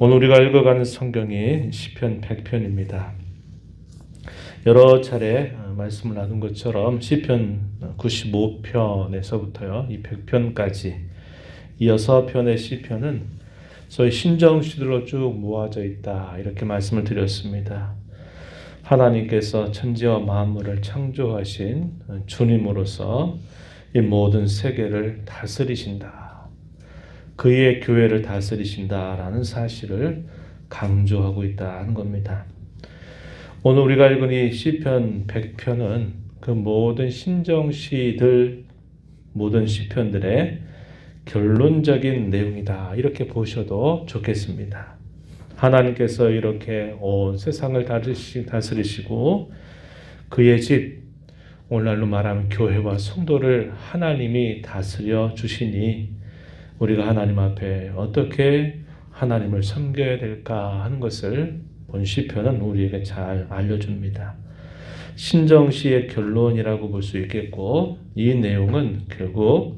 오늘 우리가 읽어가는 성경이 시편 100편입니다. 여러 차례 말씀을 나눈 것처럼 시편 95편에서부터요, 이 100편까지 이 6편의 시편은 소위 신정시들로 쭉 모아져 있다, 이렇게 말씀을 드렸습니다. 하나님께서 천지와 만물을 창조하신 주님으로서 이 모든 세계를 다스리신다, 그의 교회를 다스리신다라는 사실을 강조하고 있다는 겁니다. 오늘 우리가 읽은 이 시편 100편은 그 모든 신정시들, 모든 시편들의 결론적인 내용이다, 이렇게 보셔도 좋겠습니다. 하나님께서 이렇게 온 세상을 다스리시고 그의 집, 오늘날로 말하면 교회와 성도를 하나님이 다스려 주시니 우리가 하나님 앞에 어떻게 하나님을 섬겨야 될까 하는 것을 본 시편은 우리에게 잘 알려줍니다. 신정시의 결론이라고 볼 수 있겠고, 이 내용은 결국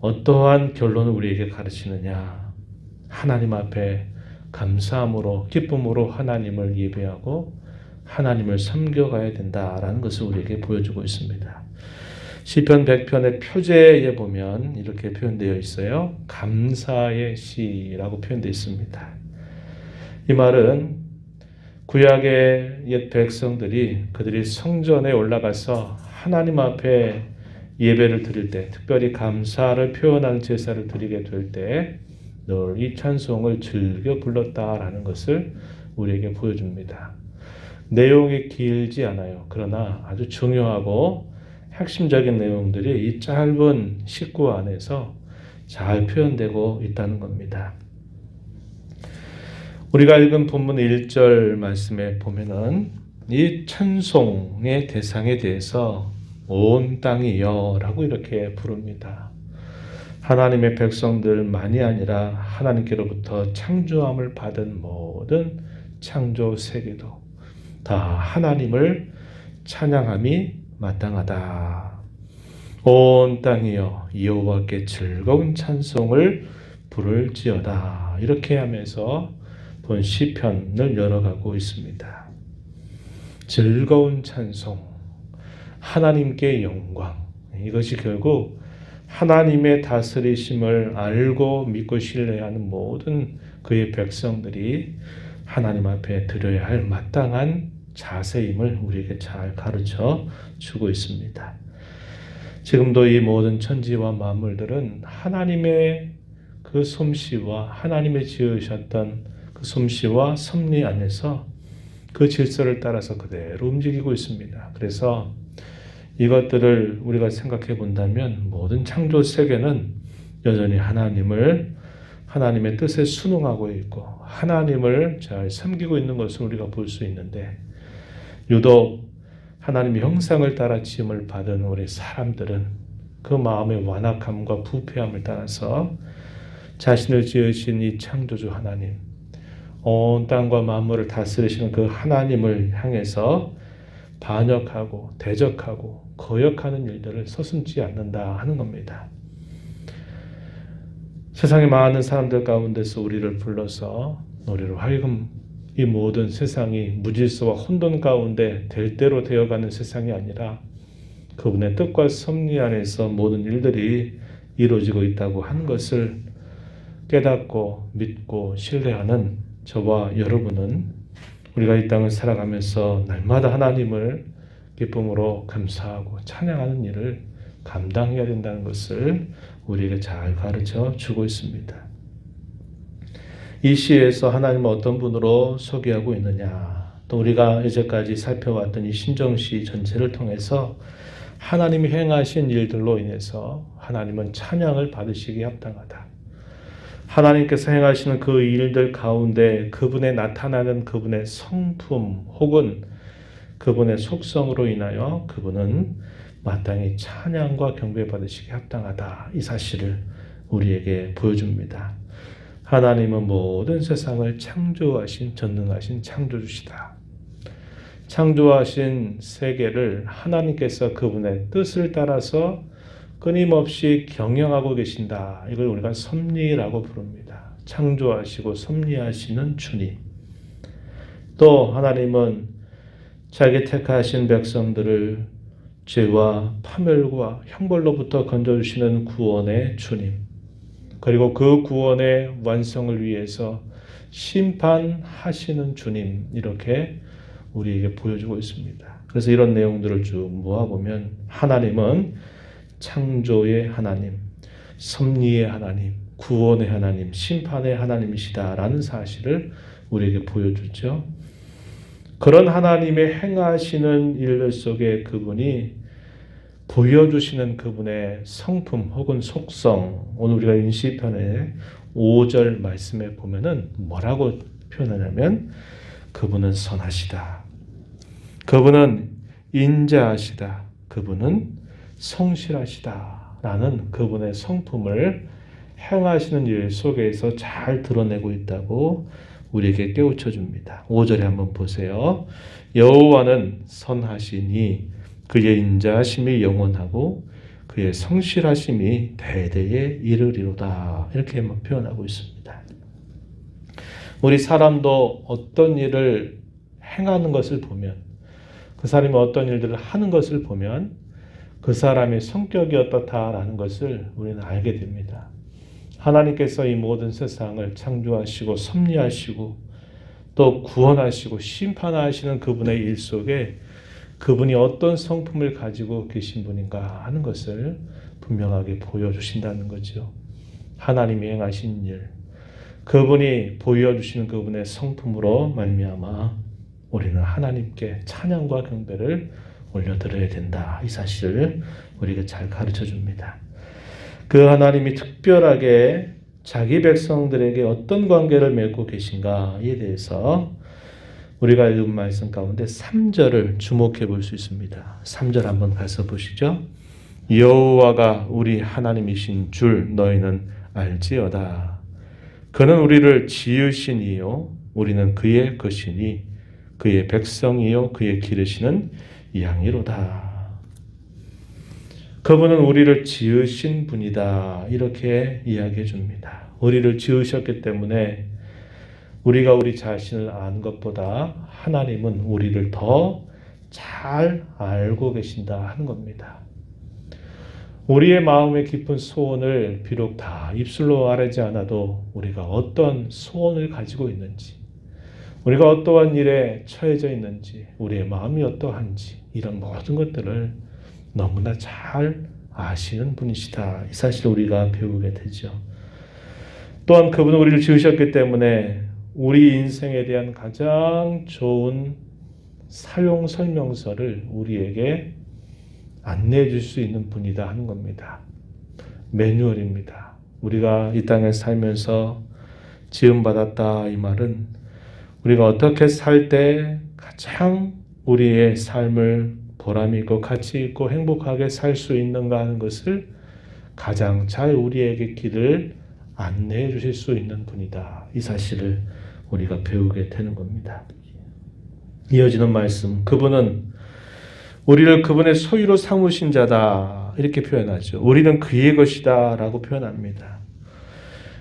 어떠한 결론을 우리에게 가르치느냐, 하나님 앞에 감사함으로 기쁨으로 하나님을 예배하고 하나님을 섬겨가야 된다라는 것을 우리에게 보여주고 있습니다. 시편 100편의 표제에 보면 이렇게 표현되어 있어요. 감사의 시라고 표현되어 있습니다. 이 말은 구약의 옛 백성들이 그들이 성전에 올라가서 하나님 앞에 예배를 드릴 때, 특별히 감사를 표현하는 제사를 드리게 될 때 늘 이 찬송을 즐겨 불렀다라는 것을 우리에게 보여줍니다. 내용이 길지 않아요. 그러나 아주 중요하고 핵심적인 내용들이 이 짧은 식구 안에서 잘 표현되고 있다는 겁니다. 우리가 읽은 본문 1절 말씀에 보면은 이 찬송의 대상에 대해서 온 땅이여 라고 이렇게 부릅니다. 하나님의 백성들만이 아니라 하나님께로부터 창조함을 받은 모든 창조 세계도 다 하나님을 찬양함이 마땅하다. 온 땅이여 여호와께 즐거운 찬송을 부를지어다. 이렇게 하면서 본 시편을 열어가고 있습니다. 즐거운 찬송, 하나님께 영광, 이것이 결국 하나님의 다스리심을 알고 믿고 신뢰하는 모든 그의 백성들이 하나님 앞에 드려야 할 마땅한 자세임을 우리에게 잘 가르쳐 주고 있습니다. 지금도 이 모든 천지와 만물들은 하나님의 그 솜씨와 하나님의 지으셨던 그 솜씨와 섭리 안에서 그 질서를 따라서 그대로 움직이고 있습니다. 그래서 이것들을 우리가 생각해 본다면 모든 창조 세계는 여전히 하나님의 뜻에 순응하고 있고 하나님을 잘 섬기고 있는 것을 우리가 볼 수 있는데, 유독 하나님의 형상을 따라 지음을 받은 우리 사람들은 그 마음의 완악함과 부패함을 따라서 자신을 지으신 이 창조주 하나님, 온 땅과 만물을 다스리시는 그 하나님을 향해서 반역하고 대적하고 거역하는 일들을 서슴지 않는다 하는 겁니다. 세상의 많은 사람들 가운데서 우리를 불러서 우리로 하여금 이 모든 세상이 무질서와 혼돈 가운데 될 대로 되어가는 세상이 아니라 그분의 뜻과 섭리 안에서 모든 일들이 이루어지고 있다고 하는 것을 깨닫고 믿고 신뢰하는 저와 여러분은 우리가 이 땅을 살아가면서 날마다 하나님을 기쁨으로 감사하고 찬양하는 일을 감당해야 된다는 것을 우리에게 잘 가르쳐 주고 있습니다. 이 시에서 하나님은 어떤 분으로 소개하고 있느냐, 또 우리가 이제까지 살펴왔던 이 신정시 전체를 통해서 하나님이 행하신 일들로 인해서 하나님은 찬양을 받으시기에 합당하다. 하나님께서 행하시는 그 일들 가운데 그분의 나타나는 그분의 성품 혹은 그분의 속성으로 인하여 그분은 마땅히 찬양과 경배받으시기에 합당하다. 이 사실을 우리에게 보여줍니다. 하나님은 모든 세상을 창조하신 전능하신 창조주시다. 창조하신 세계를 하나님께서 그분의 뜻을 따라서 끊임없이 경영하고 계신다. 이걸 우리가 섭리라고 부릅니다. 창조하시고 섭리하시는 주님. 또 하나님은 자기 택하신 백성들을 죄와 파멸과 형벌로부터 건져주시는 구원의 주님. 그리고 그 구원의 완성을 위해서 심판하시는 주님. 이렇게 우리에게 보여주고 있습니다. 그래서 이런 내용들을 쭉 모아보면 하나님은 창조의 하나님, 섭리의 하나님, 구원의 하나님, 심판의 하나님이시다라는 사실을 우리에게 보여주죠. 그런 하나님의 행하시는 일 속에 그분이 보여주시는 그분의 성품 혹은 속성, 오늘 우리가 인시편의 5절 말씀에 보면은 뭐라고 표현하냐면 그분은 선하시다. 그분은 인자하시다. 그분은 성실하시다. 라는 그분의 성품을 행하시는 일 속에서 잘 드러내고 있다고 우리에게 깨우쳐 줍니다. 5절에 한번 보세요. 여호와는 선하시니 그의 인자하심이 영원하고 그의 성실하심이 대대에 이르리로다. 이렇게 표현하고 있습니다. 우리 사람도 어떤 일을 행하는 것을 보면, 그 사람이 어떤 일들을 하는 것을 보면 그 사람의 성격이 어떻다라는 것을 우리는 알게 됩니다. 하나님께서 이 모든 세상을 창조하시고 섭리하시고 또 구원하시고 심판하시는 그분의 일 속에 그분이 어떤 성품을 가지고 계신 분인가 하는 것을 분명하게 보여주신다는 거죠. 하나님이 행하신 일, 그분이 보여주시는 그분의 성품으로 말미암아 우리는 하나님께 찬양과 경배를 올려드려야 된다. 이 사실을 우리에게 잘 가르쳐 줍니다. 그 하나님이 특별하게 자기 백성들에게 어떤 관계를 맺고 계신가에 대해서 우리가 읽은 말씀 가운데 3절을 주목해 볼 수 있습니다. 3절 한번 가서 보시죠. 여호와가 우리 하나님이신 줄 너희는 알지어다. 그는 우리를 지으신 이요 우리는 그의 것이니 그의 백성이요 그의 기르시는 양이로다. 그분은 우리를 지으신 분이다. 이렇게 이야기해 줍니다. 우리를 지으셨기 때문에 우리가 우리 자신을 아는 것보다 하나님은 우리를 더 잘 알고 계신다 하는 겁니다. 우리의 마음의 깊은 소원을 비록 다 입술로 말하지 않아도 우리가 어떤 소원을 가지고 있는지, 우리가 어떠한 일에 처해져 있는지, 우리의 마음이 어떠한지 이런 모든 것들을 너무나 잘 아시는 분이시다. 이 사실을 우리가 배우게 되죠. 또한 그분은 우리를 지으셨기 때문에 우리 인생에 대한 가장 좋은 사용 설명서를 우리에게 안내해 줄 수 있는 분이다 하는 겁니다. 매뉴얼입니다. 우리가 이 땅에 살면서 지음받았다 이 말은 우리가 어떻게 살 때 가장 우리의 삶을 보람 있고 가치 있고 행복하게 살 수 있는가 하는 것을 가장 잘 우리에게 길을 안내해 주실 수 있는 분이다. 이 사실을 우리가 배우게 되는 겁니다. 이어지는 말씀, 그분은 우리를 그분의 소유로 삼으신 자다 이렇게 표현하죠. 우리는 그의 것이다 라고 표현합니다.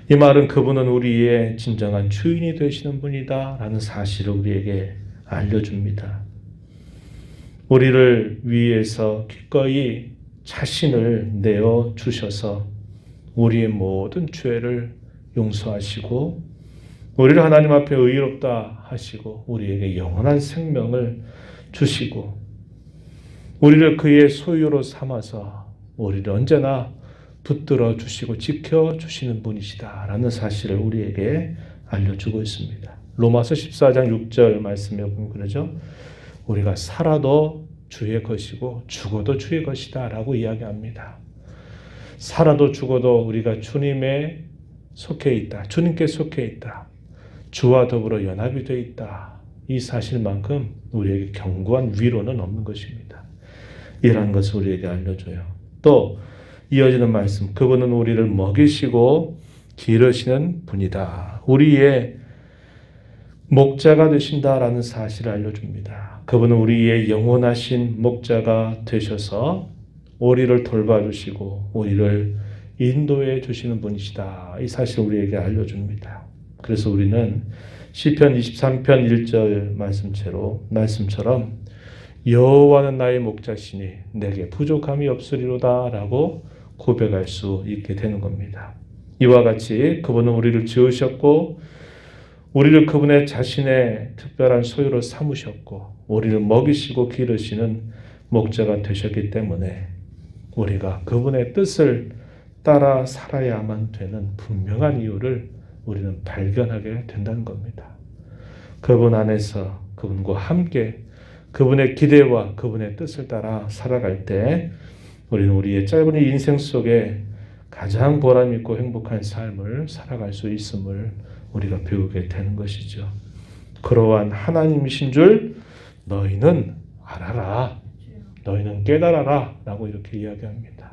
이 말은 그분은 우리의 진정한 주인이 되시는 분이다 라는 사실을 우리에게 알려줍니다. 우리를 위해서 기꺼이 자신을 내어주셔서 우리의 모든 죄를 용서하시고 우리를 하나님 앞에 의롭다 하시고 우리에게 영원한 생명을 주시고 우리를 그의 소유로 삼아서 우리를 언제나 붙들어 주시고 지켜 주시는 분이시다라는 사실을 우리에게 알려주고 있습니다. 로마서 14장 6절 말씀에 보면 그러죠. 우리가 살아도 주의 것이고 죽어도 주의 것이다 라고 이야기합니다. 살아도 죽어도 우리가 주님에 속해 있다. 주님께 속해 있다. 주와 더불어 연합이 되어 있다. 이 사실만큼 우리에게 견고한 위로는 없는 것입니다. 이러한 것을 우리에게 알려줘요. 또 이어지는 말씀, 그분은 우리를 먹이시고 기르시는 분이다. 우리의 목자가 되신다라는 사실을 알려줍니다. 그분은 우리의 영원하신 목자가 되셔서 우리를 돌봐주시고 우리를 인도해 주시는 분이시다. 이 사실을 우리에게 알려줍니다. 그래서 우리는 시편 23편 1절 말씀처럼 여호와는 나의 목자시니 내게 부족함이 없으리로다 라고 고백할 수 있게 되는 겁니다. 이와 같이 그분은 우리를 지으셨고 우리를 그분의 자신의 특별한 소유로 삼으셨고 우리를 먹이시고 기르시는 목자가 되셨기 때문에 우리가 그분의 뜻을 따라 살아야만 되는 분명한 이유를 우리는 발견하게 된다는 겁니다. 그분 안에서 그분과 함께 그분의 기대와 그분의 뜻을 따라 살아갈 때 우리는 우리의 짧은 인생 속에 가장 보람 있고 행복한 삶을 살아갈 수 있음을 우리가 배우게 되는 것이죠. 그러한 하나님이신 줄 너희는 알아라. 너희는 깨달아라. 라고 이렇게 이야기합니다.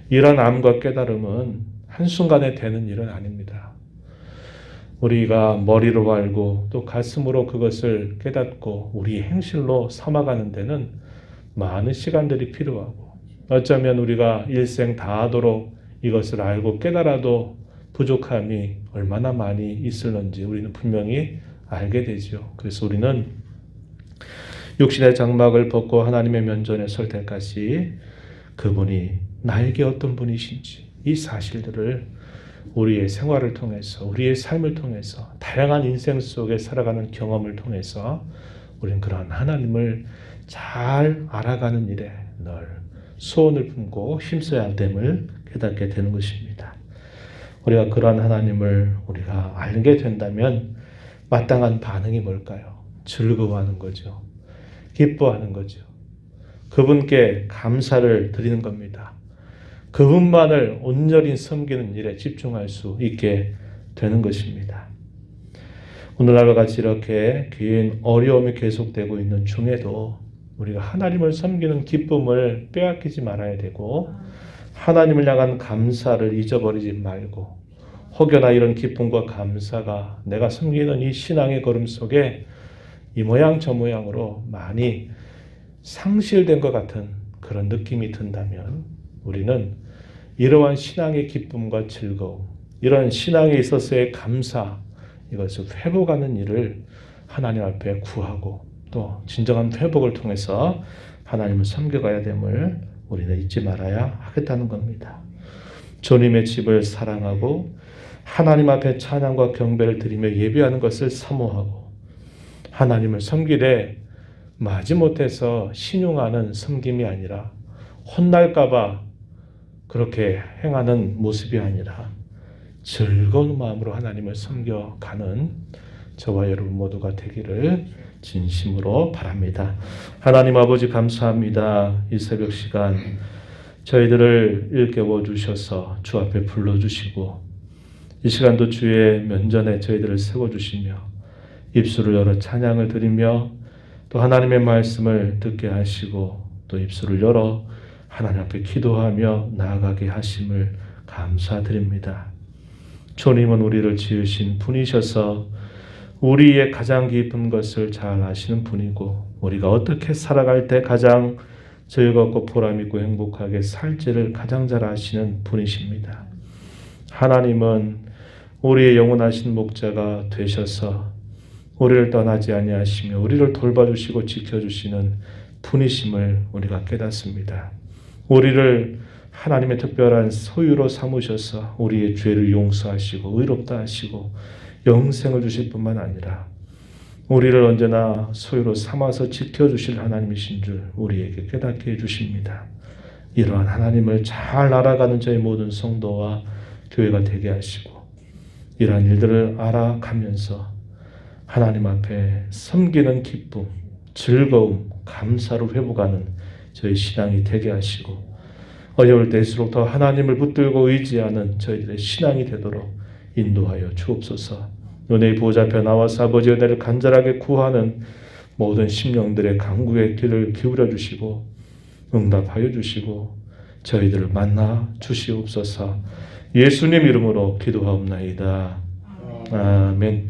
이런 암과 깨달음은 한순간에 되는 일은 아닙니다. 우리가 머리로 알고 또 가슴으로 그것을 깨닫고 우리 행실로 삼아가는 데는 많은 시간들이 필요하고 어쩌면 우리가 일생 다하도록 이것을 알고 깨달아도 부족함이 얼마나 많이 있을는지 우리는 분명히 알게 되죠. 그래서 우리는 육신의 장막을 벗고 하나님의 면전에 설 때까지 그분이 나에게 어떤 분이신지 이 사실들을 우리의 생활을 통해서 우리의 삶을 통해서 다양한 인생 속에 살아가는 경험을 통해서 우리는 그러한 하나님을 잘 알아가는 일에 늘 소원을 품고 힘써야 할 됨을 깨닫게 되는 것입니다. 우리가 그러한 하나님을 우리가 알게 된다면 마땅한 반응이 뭘까요? 즐거워하는 거죠. 기뻐하는 거죠. 그분께 감사를 드리는 겁니다. 그분만을 온전히 섬기는 일에 집중할 수 있게 되는 것입니다. 오늘날과 같이 이렇게 긴 어려움이 계속되고 있는 중에도 우리가 하나님을 섬기는 기쁨을 빼앗기지 말아야 되고 하나님을 향한 감사를 잊어버리지 말고 혹여나 이런 기쁨과 감사가 내가 섬기는 이 신앙의 걸음 속에 이 모양 저 모양으로 많이 상실된 것 같은 그런 느낌이 든다면 우리는 이러한 신앙의 기쁨과 즐거움, 이런 신앙에 있어서의 감사, 이것을 회복하는 일을 하나님 앞에 구하고 또 진정한 회복을 통해서 하나님을 섬겨가야 됨을 우리는 잊지 말아야 하겠다는 겁니다. 주님의 집을 사랑하고 하나님 앞에 찬양과 경배를 드리며 예배하는 것을 사모하고 하나님을 섬기되 마지못해서 신용하는 섬김이 아니라 혼날까 봐 그렇게 행하는 모습이 아니라 즐거운 마음으로 하나님을 섬겨가는 저와 여러분 모두가 되기를 진심으로 바랍니다. 하나님 아버지 감사합니다. 이 새벽 시간 저희들을 일깨워 주셔서 주 앞에 불러주시고 이 시간도 주의 면전에 저희들을 세워주시며 입술을 열어 찬양을 드리며 또 하나님의 말씀을 듣게 하시고 또 입술을 열어 하나님 앞에 기도하며 나아가게 하심을 감사드립니다. 주님은 우리를 지으신 분이셔서 우리의 가장 깊은 것을 잘 아시는 분이고 우리가 어떻게 살아갈 때 가장 즐겁고 보람있고 행복하게 살지를 가장 잘 아시는 분이십니다. 하나님은 우리의 영원하신 목자가 되셔서 우리를 떠나지 아니하시며 우리를 돌봐주시고 지켜주시는 분이심을 우리가 깨닫습니다. 우리를 하나님의 특별한 소유로 삼으셔서 우리의 죄를 용서하시고 의롭다 하시고 영생을 주실 뿐만 아니라 우리를 언제나 소유로 삼아서 지켜주실 하나님이신 줄 우리에게 깨닫게 해주십니다. 이러한 하나님을 잘 알아가는 저희 모든 성도와 교회가 되게 하시고 이러한 일들을 알아가면서 하나님 앞에 섬기는 기쁨, 즐거움, 감사를 회복하는 저희 신앙이 되게 하시고 어려울 때일수록 더 하나님을 붙들고 의지하는 저희들의 신앙이 되도록 인도하여 주옵소서. 은혜의 보호자 앞에 나와서 아버지의 은혜를 간절하게 구하는 모든 심령들의 간구의 귀를 기울여 주시고 응답하여 주시고 저희들을 만나 주시옵소서. 예수님 이름으로 기도하옵나이다. 아멘.